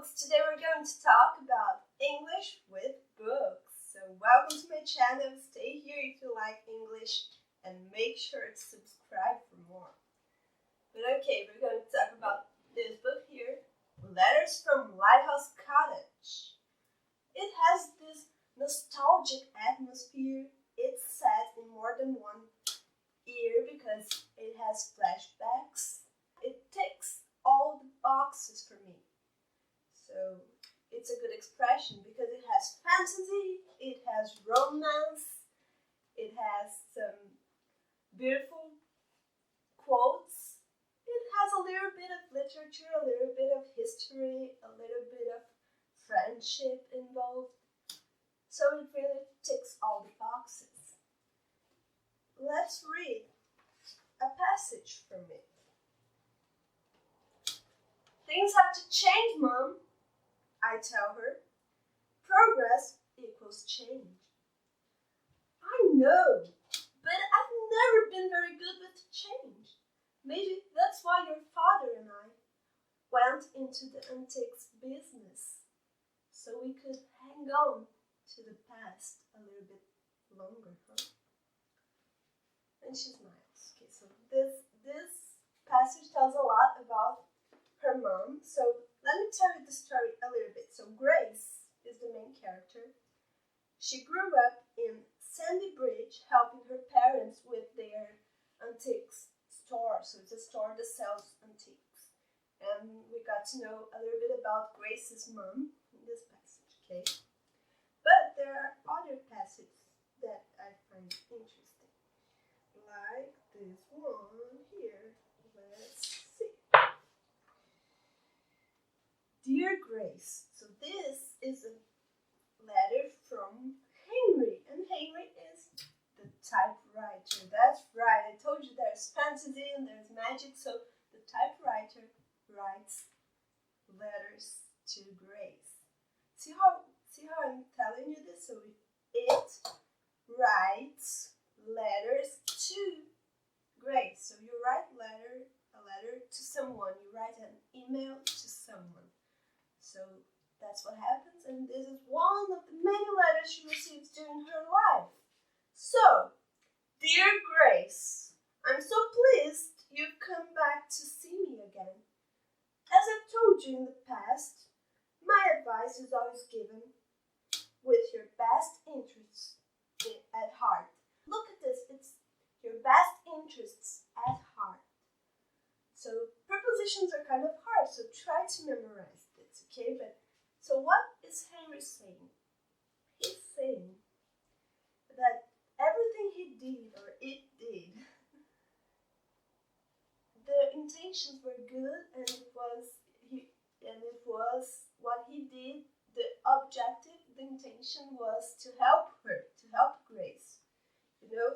books. Today we're going to talk about English with books. So welcome to my channel. Stay here if you like English and make sure to subscribe for more. But okay, we're going to talk about this book here, Letters from Lighthouse Cottage. It has this nostalgic atmosphere. It's set in more than one year because it has flashbacks. It ticks all the boxes for me. So it's a good expression because it has fantasy, it has romance, it has some beautiful quotes, it has a little bit of literature, a little bit of history, a little bit of friendship involved. So it really ticks all the boxes. Let's read a passage from it. Things have to change, Mom, I tell her. Progress equals change. I know, but I've never been very good with change. Maybe that's why your father and I went into the antiques business, so we could hang on to the past a little bit longer, huh? And she smiles. Okay, so this passage tells a lot about her mom. So let me tell you the story a little bit. So Grace is the main character. She grew up in Sandy Bridge, helping her parents with their antiques store. So it's a store that sells antiques. And we got to know a little bit about Grace's mom in this passage, okay? But there are other passages that I find interesting. Like this one here. Let's see. Dear Grace, so this is a letter from Henry, and Henry is the typewriter. That's right, I told you there's fantasy and there's magic, so the typewriter writes letters to Grace. See how I'm telling you this? So it writes letters to Grace. So you write a letter to someone, you write an email to someone. So that's what happens, and this is one of the many letters she receives during her life. So, dear Grace, I'm so pleased you've come back to see me again. As I've told you in the past, my advice is always given with your best interests at heart. Look at this, it's your best interests at heart. So prepositions are kind of hard, so try to memorize this, okay? But so what is Henry saying? He's saying that everything he did or it did, the intentions were good, and it was what he did. The objective, the intention was to help her, to help Grace.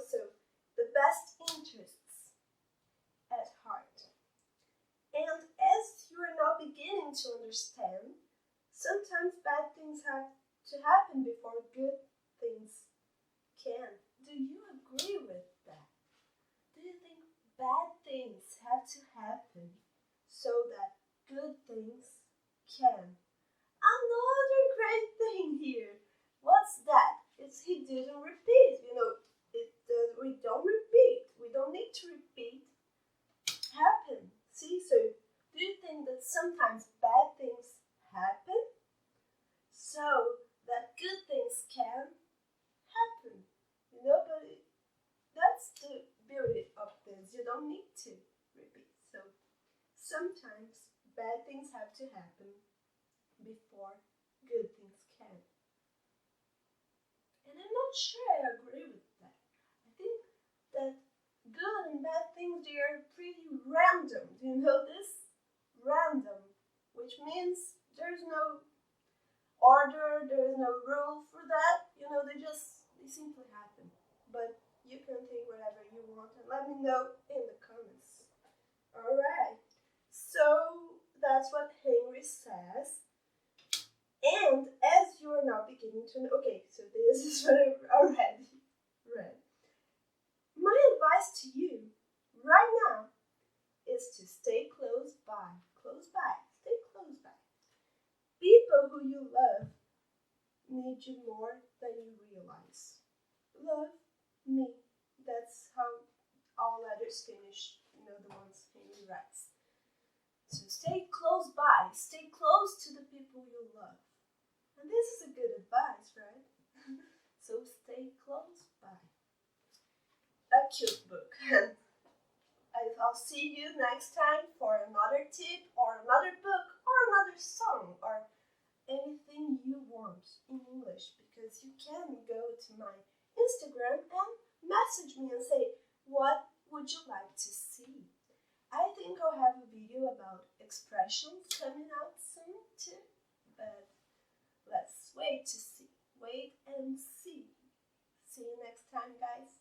So the best interests at heart. And as you are now beginning to understand, sometimes bad things have to happen before good things can. Do you agree with that? Do you think bad things have to happen so that good things can? Another great thing here. What's that? It's he didn't repeat. We don't repeat. We don't need to repeat. Happen. See, so do you think that sometimes bad things happen so that good things can happen? But that's the beauty of this. You don't need to repeat. So sometimes bad things have to happen before good things can. And I'm not sure I agree with that. I think that good and bad things, they are pretty random. Do you know this? Random, which means there's no order, there's no rule for that. They simply happen. But you can think whatever you want and let me know in the comments. Alright, so that's what Henry says. And as you are now beginning to know, okay, so this is what I've already read. My advice to you right now is to stay close by. Stay close by. Be people who you love need you more than you realize. Love me. That's how all letters finish, the ones Henry writes. So stay close by, stay close to the people you love. And this is a good advice, right? So stay close by. A cute book. I'll see you next time for another tip or another book or another song or anything you want in English, because you can go to my Instagram and message me and say, what would you like to see? I think I'll have a video about expressions coming out soon too, but let's wait to see. Wait and see. See you next time, guys.